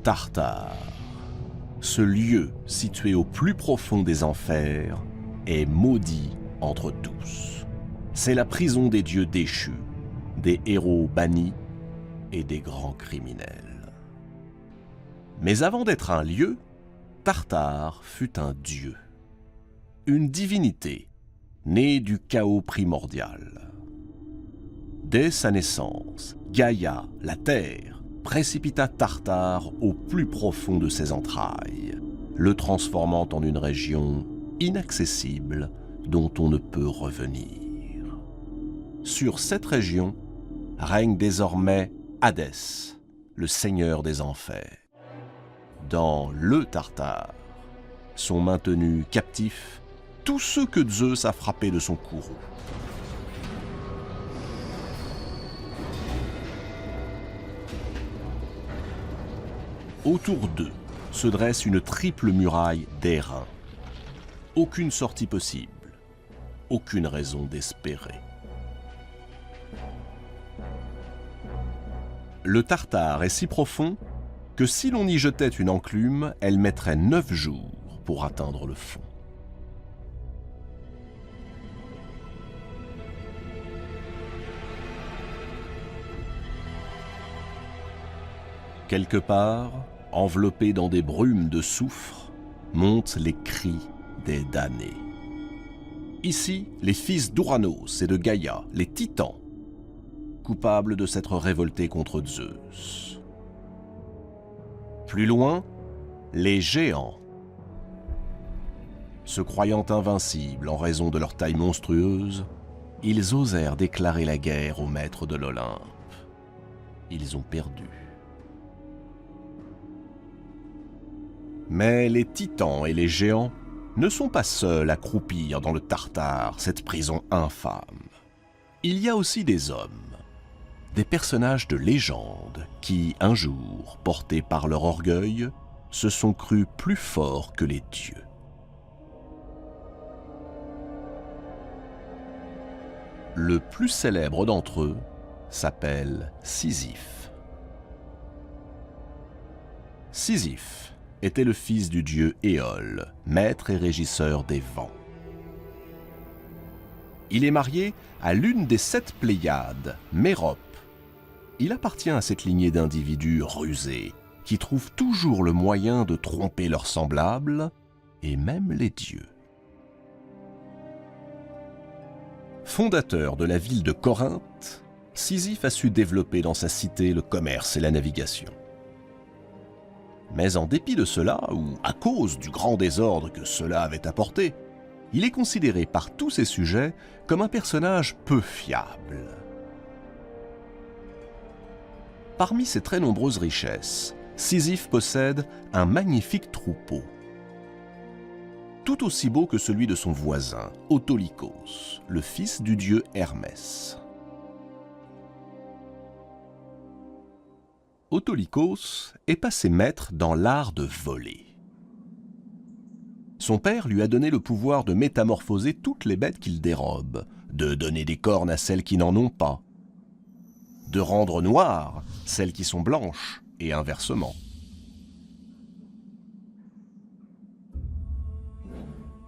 Tartare, ce lieu situé au plus profond des enfers, est maudit entre tous. C'est la prison des dieux déchus, des héros bannis et des grands criminels. Mais avant d'être un lieu, Tartare fut un dieu, une divinité née du chaos primordial. Dès sa naissance, Gaïa, la terre, précipita Tartare au plus profond de ses entrailles, le transformant en une région inaccessible dont on ne peut revenir. Sur cette région règne désormais Hadès, le seigneur des enfers. Dans le Tartare sont maintenus captifs tous ceux que Zeus a frappés de son courroux. Autour d'eux se dresse une triple muraille d'airain. Aucune sortie possible, aucune raison d'espérer. Le Tartare est si profond que si l'on y jetait une enclume, elle mettrait 9 jours pour atteindre le fond. Quelque part, enveloppés dans des brumes de soufre, montent les cris des damnés. Ici, les fils d'Ouranos et de Gaïa, les titans, coupables de s'être révoltés contre Zeus. Plus loin, les géants. Se croyant invincibles en raison de leur taille monstrueuse, ils osèrent déclarer la guerre aux maîtres de l'Olympe. Ils ont perdu. Mais les titans et les géants ne sont pas seuls à croupir dans le Tartare, cette prison infâme. Il y a aussi des hommes, des personnages de légende qui, un jour, portés par leur orgueil, se sont crus plus forts que les dieux. Le plus célèbre d'entre eux s'appelle Sisyphe. Sisyphe était le fils du dieu Éole, maître et régisseur des vents. Il est marié à l'une des 7 Pléiades, Mérope. Il appartient à cette lignée d'individus rusés qui trouvent toujours le moyen de tromper leurs semblables et même les dieux. Fondateur de la ville de Corinthe, Sisyphe a su développer dans sa cité le commerce et la navigation. Mais en dépit de cela, ou à cause du grand désordre que cela avait apporté, il est considéré par tous ses sujets comme un personnage peu fiable. Parmi ses très nombreuses richesses, Sisyphe possède un magnifique troupeau, tout aussi beau que celui de son voisin, Autolycos, le fils du dieu Hermès. Autolycos est passé maître dans l'art de voler. Son père lui a donné le pouvoir de métamorphoser toutes les bêtes qu'il dérobe, de donner des cornes à celles qui n'en ont pas, de rendre noires celles qui sont blanches, et inversement.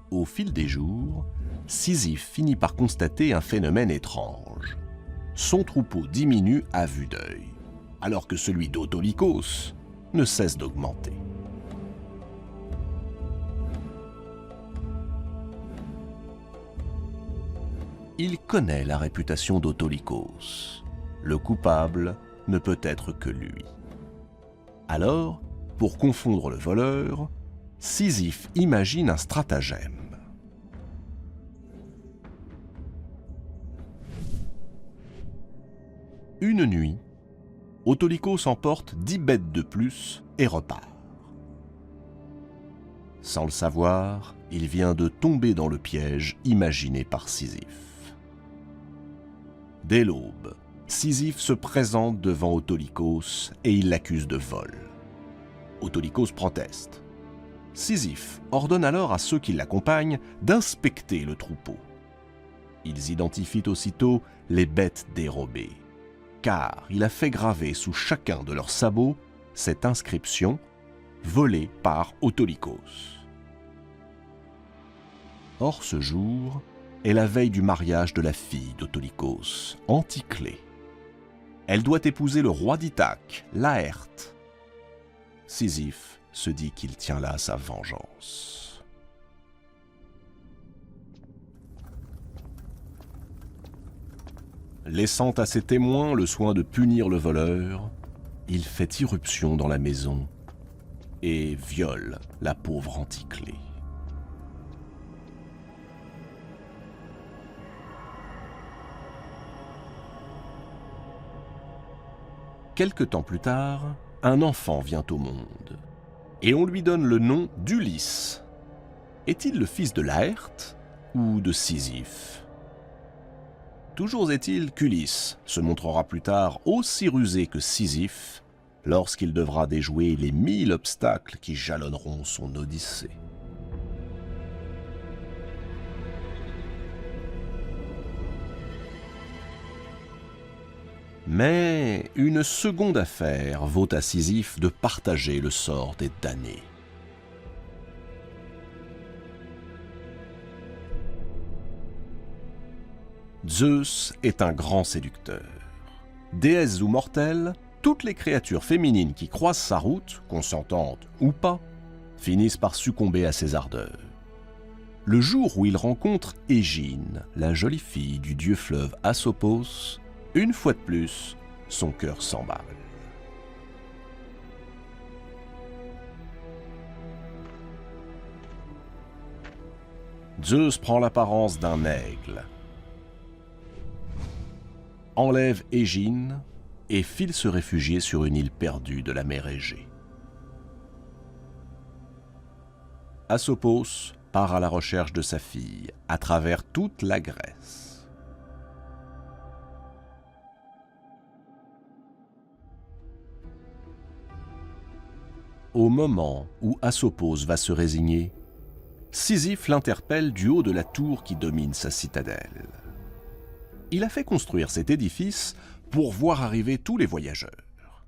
Au fil des jours, Sisyphe finit par constater un phénomène étrange. Son troupeau diminue à vue d'œil, alors que celui d'Autolycos ne cesse d'augmenter. Il connaît la réputation d'Autolycos. Le coupable ne peut être que lui. Alors, pour confondre le voleur, Sisyphe imagine un stratagème. Une nuit, Autolycos emporte 10 bêtes de plus et repart. Sans le savoir, il vient de tomber dans le piège imaginé par Sisyphe. Dès l'aube, Sisyphe se présente devant Autolycos et il l'accuse de vol. Autolycos proteste. Sisyphe ordonne alors à ceux qui l'accompagnent d'inspecter le troupeau. Ils identifient aussitôt les bêtes dérobées, car il a fait graver sous chacun de leurs sabots cette inscription volée par Autolycos. Or ce jour est la veille du mariage de la fille d'Autolycos, Anticlée. Elle doit épouser le roi d'Ithaque, Laërte. Sisyphe se dit qu'il tient là sa vengeance. Laissant à ses témoins le soin de punir le voleur, il fait irruption dans la maison et viole la pauvre Anticlée. Quelque temps plus tard, un enfant vient au monde, et on lui donne le nom d'Ulysse. Est-il le fils de Laërte ou de Sisyphe ? Toujours est-il qu'Ulysse se montrera plus tard aussi rusé que Sisyphe lorsqu'il devra déjouer les 1000 obstacles qui jalonneront son odyssée. Mais une seconde affaire vaut à Sisyphe de partager le sort des damnés. Zeus est un grand séducteur. Déesses ou mortelles, toutes les créatures féminines qui croisent sa route, consentantes ou pas, finissent par succomber à ses ardeurs. Le jour où il rencontre Égine, la jolie fille du dieu fleuve Asopos, une fois de plus, son cœur s'emballe. Zeus prend l'apparence d'un aigle, enlève Égine et file se réfugier sur une île perdue de la mer Égée. Asopos part à la recherche de sa fille à travers toute la Grèce. Au moment où Asopos va se résigner, Sisyphe l'interpelle du haut de la tour qui domine sa citadelle. Il a fait construire cet édifice pour voir arriver tous les voyageurs.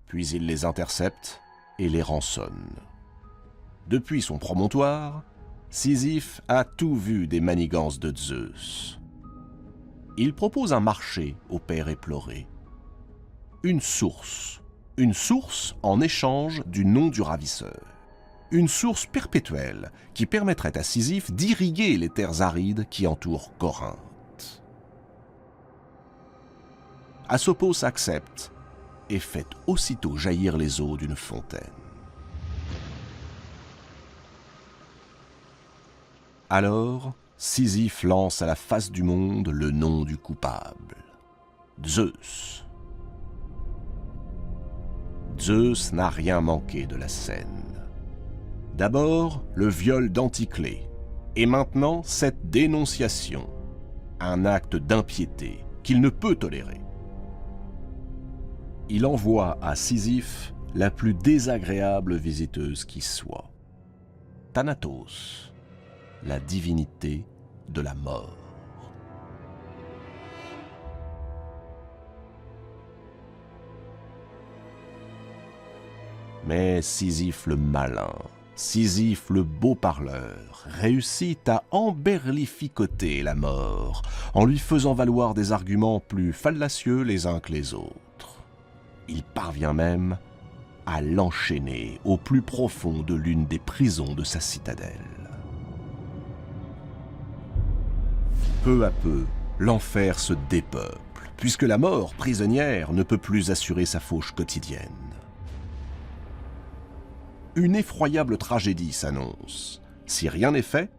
Puis il les intercepte et les rançonne. Depuis son promontoire, Sisyphe a tout vu des manigances de Zeus. Il propose un marché au père éploré. Une source en échange du nom du ravisseur. Une source perpétuelle qui permettrait à Sisyphe d'irriguer les terres arides qui entourent Corinthe. Asopos accepte et fait aussitôt jaillir les eaux d'une fontaine. Alors, Sisyphe lance à la face du monde le nom du coupable, Zeus. Zeus n'a rien manqué de la scène. D'abord, le viol d'Anticlée, et maintenant cette dénonciation, un acte d'impiété qu'il ne peut tolérer. Il envoie à Sisyphe la plus désagréable visiteuse qui soit, Thanatos, la divinité de la mort. Mais Sisyphe le malin, Sisyphe le beau parleur, réussit à emberlificoter la mort en lui faisant valoir des arguments plus fallacieux les uns que les autres. Il parvient même à l'enchaîner au plus profond de l'une des prisons de sa citadelle. Peu à peu, l'enfer se dépeuple, puisque la mort prisonnière ne peut plus assurer sa fauche quotidienne. Une effroyable tragédie s'annonce. Si rien n'est fait,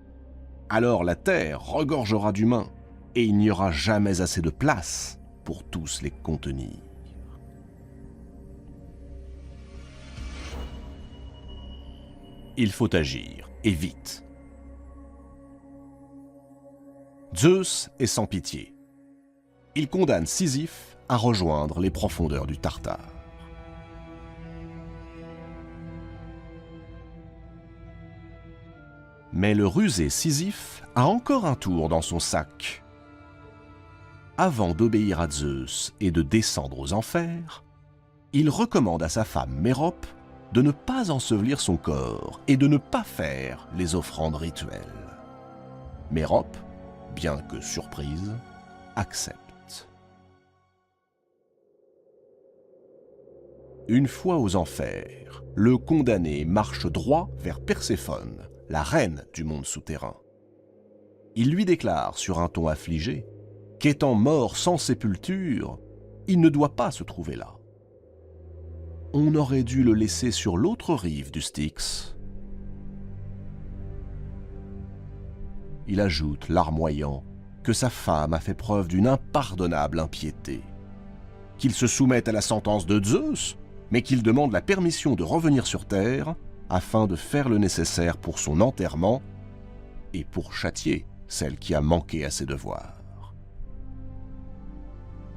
alors la terre regorgera d'humains et il n'y aura jamais assez de place pour tous les contenir. Il faut agir, et vite. Zeus est sans pitié. Il condamne Sisyphe à rejoindre les profondeurs du Tartare. Mais le rusé Sisyphe a encore un tour dans son sac. Avant d'obéir à Zeus et de descendre aux enfers, il recommande à sa femme Mérope de ne pas ensevelir son corps et de ne pas faire les offrandes rituelles. Mérope, bien que surprise, accepte. Une fois aux enfers, le condamné marche droit vers Perséphone, la reine du monde souterrain. Il lui déclare sur un ton affligé qu'étant mort sans sépulture, il ne doit pas se trouver là. On aurait dû le laisser sur l'autre rive du Styx. Il ajoute, larmoyant, que sa femme a fait preuve d'une impardonnable impiété, qu'il se soumette à la sentence de Zeus, mais qu'il demande la permission de revenir sur Terre afin de faire le nécessaire pour son enterrement et pour châtier celle qui a manqué à ses devoirs.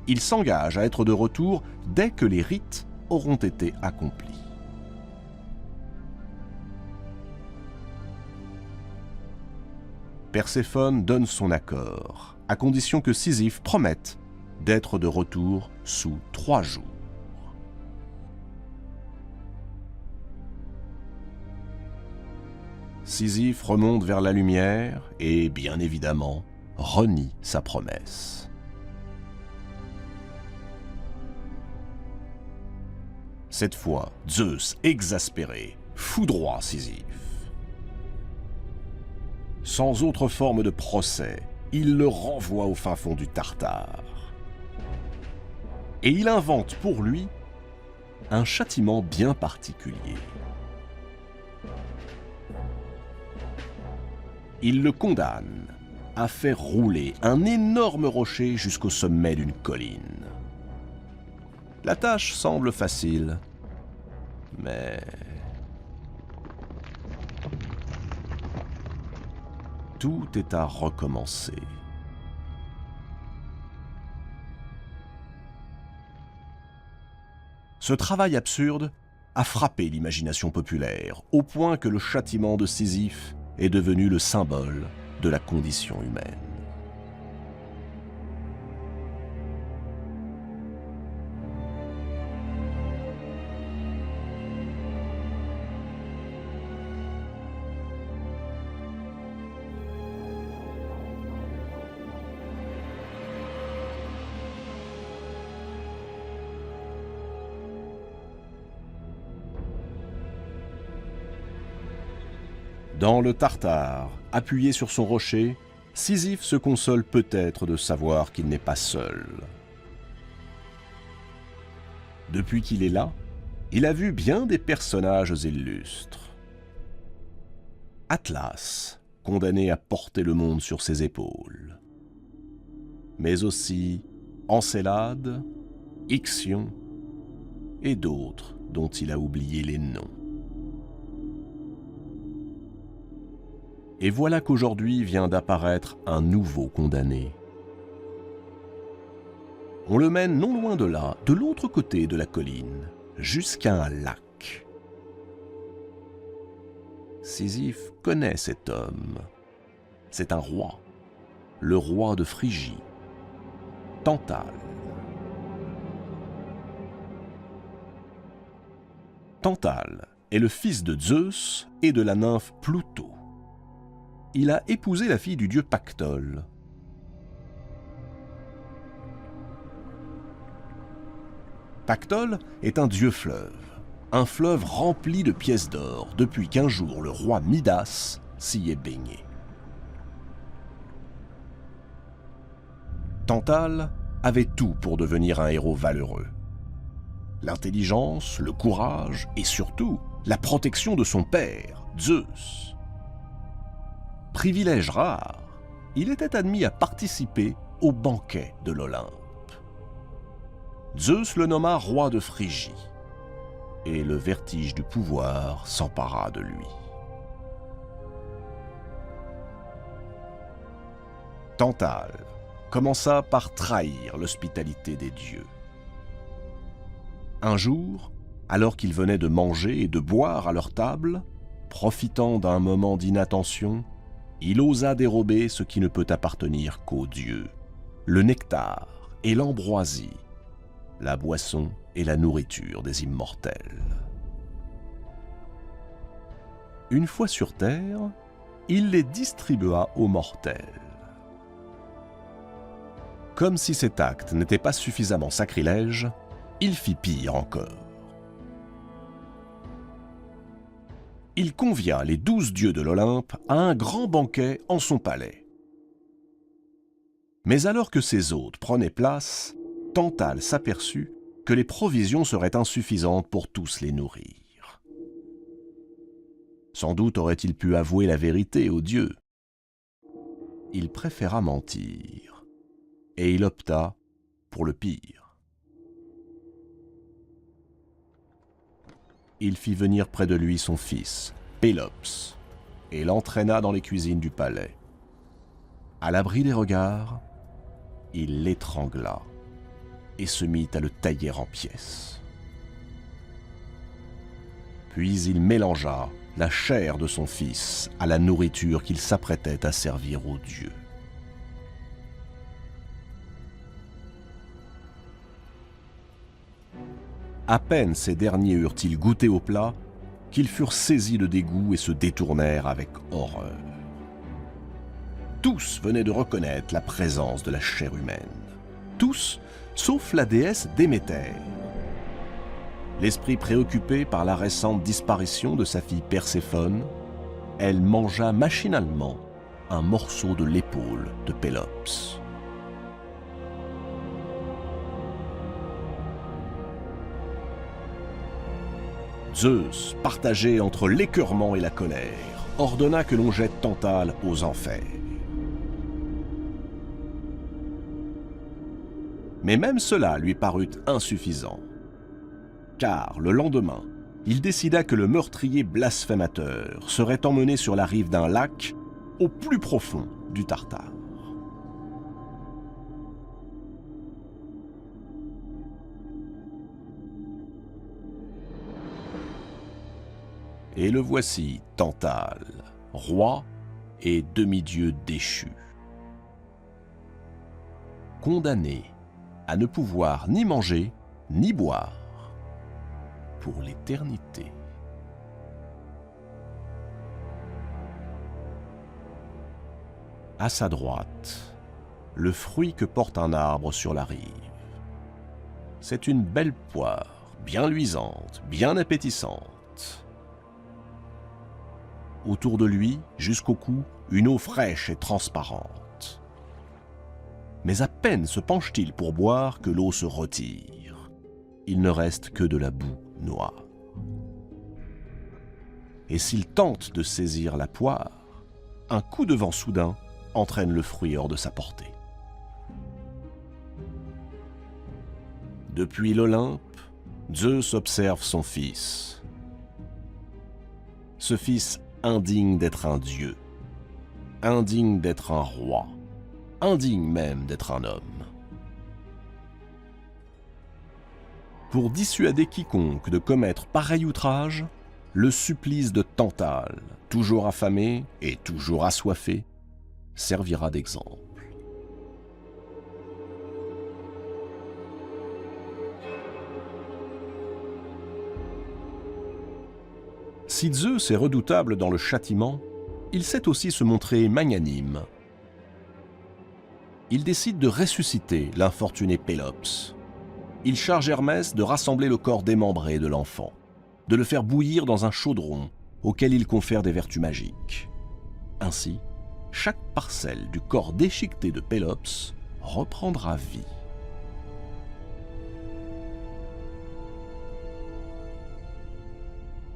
Il s'engage à être de retour dès que les rites auront été accomplis. Perséphone donne son accord, à condition que Sisyphe promette d'être de retour sous 3 jours. Sisyphe remonte vers la lumière et, bien évidemment, renie sa promesse. Cette fois, Zeus, exaspéré, foudroie Sisyphe. Sans autre forme de procès, il le renvoie au fin fond du Tartare. Et il invente pour lui un châtiment bien particulier. Il le condamne à faire rouler un énorme rocher jusqu'au sommet d'une colline. La tâche semble facile, mais tout est à recommencer. Ce travail absurde a frappé l'imagination populaire, au point que le châtiment de Sisyphe est devenu le symbole de la condition humaine. Dans le Tartare, appuyé sur son rocher, Sisyphe se console peut-être de savoir qu'il n'est pas seul. Depuis qu'il est là, il a vu bien des personnages illustres. Atlas, condamné à porter le monde sur ses épaules. Mais aussi Encélade, Ixion et d'autres dont il a oublié les noms. Et voilà qu'aujourd'hui vient d'apparaître un nouveau condamné. On le mène non loin de là, de l'autre côté de la colline, jusqu'à un lac. Sisyphe connaît cet homme. C'est un roi, le roi de Phrygie, Tantale. Tantale est le fils de Zeus et de la nymphe Pluto. Il a épousé la fille du dieu Pactole. Pactole est un dieu fleuve, un fleuve rempli de pièces d'or depuis qu'un jour le roi Midas s'y est baigné. Tantale avait tout pour devenir un héros valeureux. L'intelligence, le courage et surtout la protection de son père, Zeus. Privilège rare, il était admis à participer au banquet de l'Olympe. Zeus le nomma roi de Phrygie, et le vertige du pouvoir s'empara de lui. Tantale commença par trahir l'hospitalité des dieux. Un jour, alors qu'ils venaient de manger et de boire à leur table, profitant d'un moment d'inattention, il osa dérober ce qui ne peut appartenir qu'aux dieux, le nectar et l'ambroisie, la boisson et la nourriture des immortels. Une fois sur terre, il les distribua aux mortels. Comme si cet acte n'était pas suffisamment sacrilège, il fit pire encore. Il convia les 12 dieux de l'Olympe à un grand banquet en son palais. Mais alors que ses hôtes prenaient place, Tantale s'aperçut que les provisions seraient insuffisantes pour tous les nourrir. Sans doute aurait-il pu avouer la vérité aux dieux. Il préféra mentir, et il opta pour le pire. Il fit venir près de lui son fils, Pélops, et l'entraîna dans les cuisines du palais. À l'abri des regards, il l'étrangla et se mit à le tailler en pièces. Puis il mélangea la chair de son fils à la nourriture qu'il s'apprêtait à servir aux dieux. À peine ces derniers eurent-ils goûté au plat qu'ils furent saisis de dégoût et se détournèrent avec horreur. Tous venaient de reconnaître la présence de la chair humaine. Tous, sauf la déesse Déméter. L'esprit préoccupé par la récente disparition de sa fille Perséphone, elle mangea machinalement un morceau de l'épaule de Pélops. Zeus, partagé entre l'écœurement et la colère, ordonna que l'on jette Tantale aux enfers. Mais même cela lui parut insuffisant, car le lendemain, il décida que le meurtrier blasphémateur serait emmené sur la rive d'un lac au plus profond du Tartare. Et le voici, Tantale, roi et demi-dieu déchu. Condamné à ne pouvoir ni manger ni boire pour l'éternité. À sa droite, le fruit que porte un arbre sur la rive. C'est une belle poire, bien luisante, bien appétissante. Autour de lui, jusqu'au cou, une eau fraîche et transparente. Mais à peine se penche-t-il pour boire que l'eau se retire. Il ne reste que de la boue noire. Et s'il tente de saisir la poire, un coup de vent soudain entraîne le fruit hors de sa portée. Depuis l'Olympe, Zeus observe son fils. Ce fils indigne d'être un dieu, indigne d'être un roi, indigne même d'être un homme. Pour dissuader quiconque de commettre pareil outrage, le supplice de Tantale, toujours affamé et toujours assoiffé, servira d'exemple. Si Zeus est redoutable dans le châtiment, il sait aussi se montrer magnanime. Il décide de ressusciter l'infortuné Pélops. Il charge Hermès de rassembler le corps démembré de l'enfant, de le faire bouillir dans un chaudron auquel il confère des vertus magiques. Ainsi, chaque parcelle du corps déchiqueté de Pélops reprendra vie.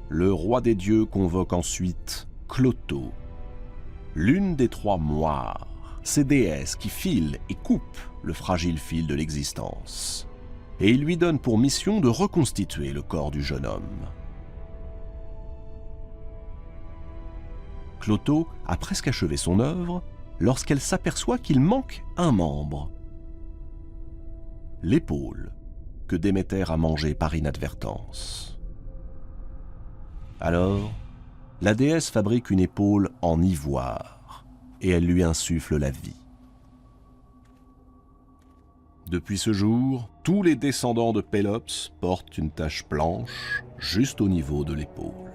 Le roi des dieux convoque ensuite Clotho, l'une des trois moires, ces déesses qui filent et coupent le fragile fil de l'existence, et il lui donne pour mission de reconstituer le corps du jeune homme. Clotho a presque achevé son œuvre lorsqu'elle s'aperçoit qu'il manque un membre, l'épaule que Déméter a mangée par inadvertance. Alors, la déesse fabrique une épaule en ivoire et elle lui insuffle la vie. Depuis ce jour, tous les descendants de Pélops portent une tache blanche juste au niveau de l'épaule.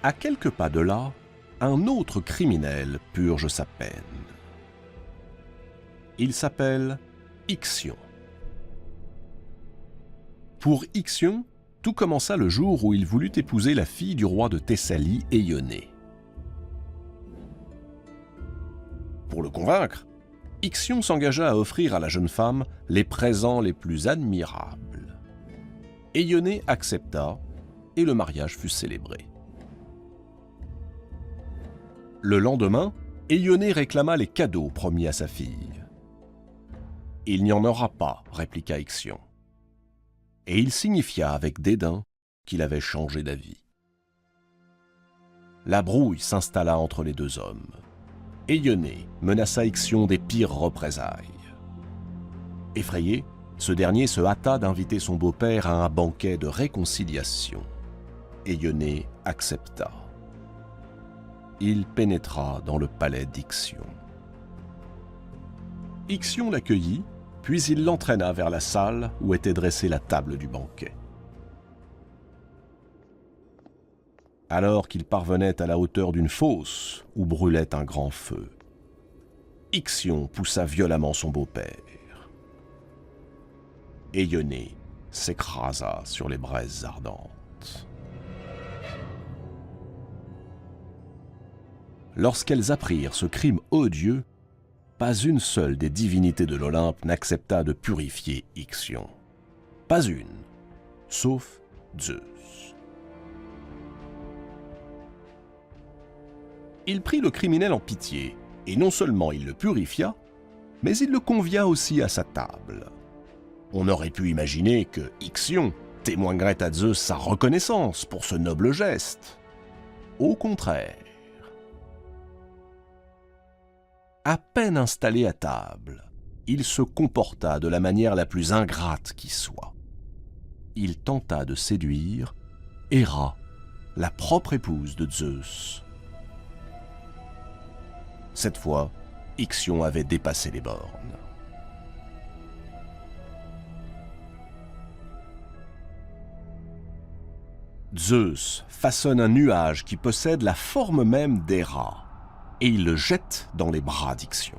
À quelques pas de là, un autre criminel purge sa peine. Il s'appelle Ixion. Pour Ixion, tout commença le jour où il voulut épouser la fille du roi de Thessalie, Éionée. Pour le convaincre, Ixion s'engagea à offrir à la jeune femme les présents les plus admirables. Éionée accepta et le mariage fut célébré. Le lendemain, Éionée réclama les cadeaux promis à sa fille. « Il n'y en aura pas, répliqua Ixion. Et il signifia avec dédain qu'il avait changé d'avis. La brouille s'installa entre les deux hommes. Éionée menaça Ixion des pires représailles. Effrayé, ce dernier se hâta d'inviter son beau-père à un banquet de réconciliation. Éionée accepta. Il pénétra dans le palais d'Ixion. Ixion l'accueillit, puis il l'entraîna vers la salle où était dressée la table du banquet. Alors qu'il parvenait à la hauteur d'une fosse où brûlait un grand feu, Ixion poussa violemment son beau-père. Éionée s'écrasa sur les braises ardentes. Lorsqu'elles apprirent ce crime odieux, pas une seule des divinités de l'Olympe n'accepta de purifier Ixion. Pas une, sauf Zeus. Il prit le criminel en pitié, et non seulement il le purifia, mais il le convia aussi à sa table. On aurait pu imaginer que Ixion témoignerait à Zeus sa reconnaissance pour ce noble geste. Au contraire. À peine installé à table, il se comporta de la manière la plus ingrate qui soit. Il tenta de séduire Héra, la propre épouse de Zeus. Cette fois, Ixion avait dépassé les bornes. Zeus façonne un nuage qui possède la forme même d'Héra, et il le jette dans les bras d'Ixion.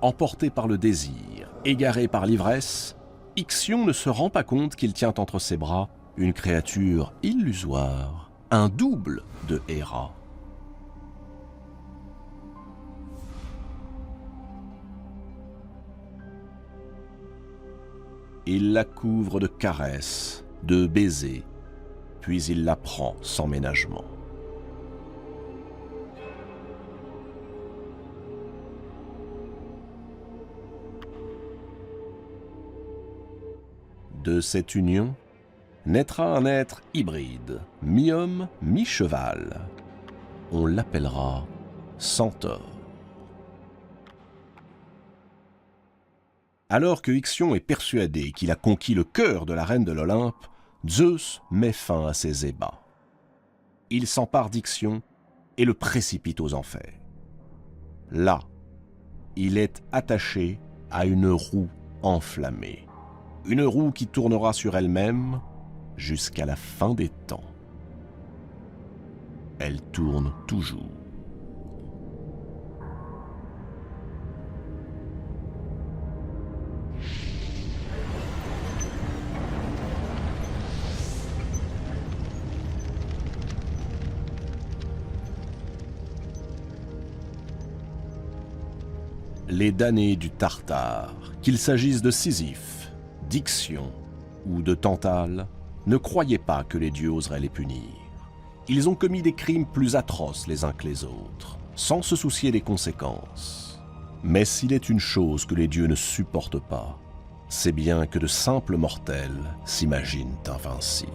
Emporté par le désir, égaré par l'ivresse, Ixion ne se rend pas compte qu'il tient entre ses bras une créature illusoire, un double de Héra. Il la couvre de caresses, de baisers, puis il la prend sans ménagement. De cette union naîtra un être hybride, mi-homme, mi-cheval. On l'appellera Centaure. Alors que Ixion est persuadé qu'il a conquis le cœur de la reine de l'Olympe, Zeus met fin à ses ébats. Il s'empare d'Ixion et le précipite aux enfers. Là, il est attaché à une roue enflammée. Une roue qui tournera sur elle-même jusqu'à la fin des temps. Elle tourne toujours. Les damnés du Tartare, qu'il s'agisse de Sisyphe, d'Ixion ou de Tantale, ne croyaient pas que les dieux oseraient les punir. Ils ont commis des crimes plus atroces les uns que les autres, sans se soucier des conséquences. Mais s'il est une chose que les dieux ne supportent pas, c'est bien que de simples mortels s'imaginent invincibles.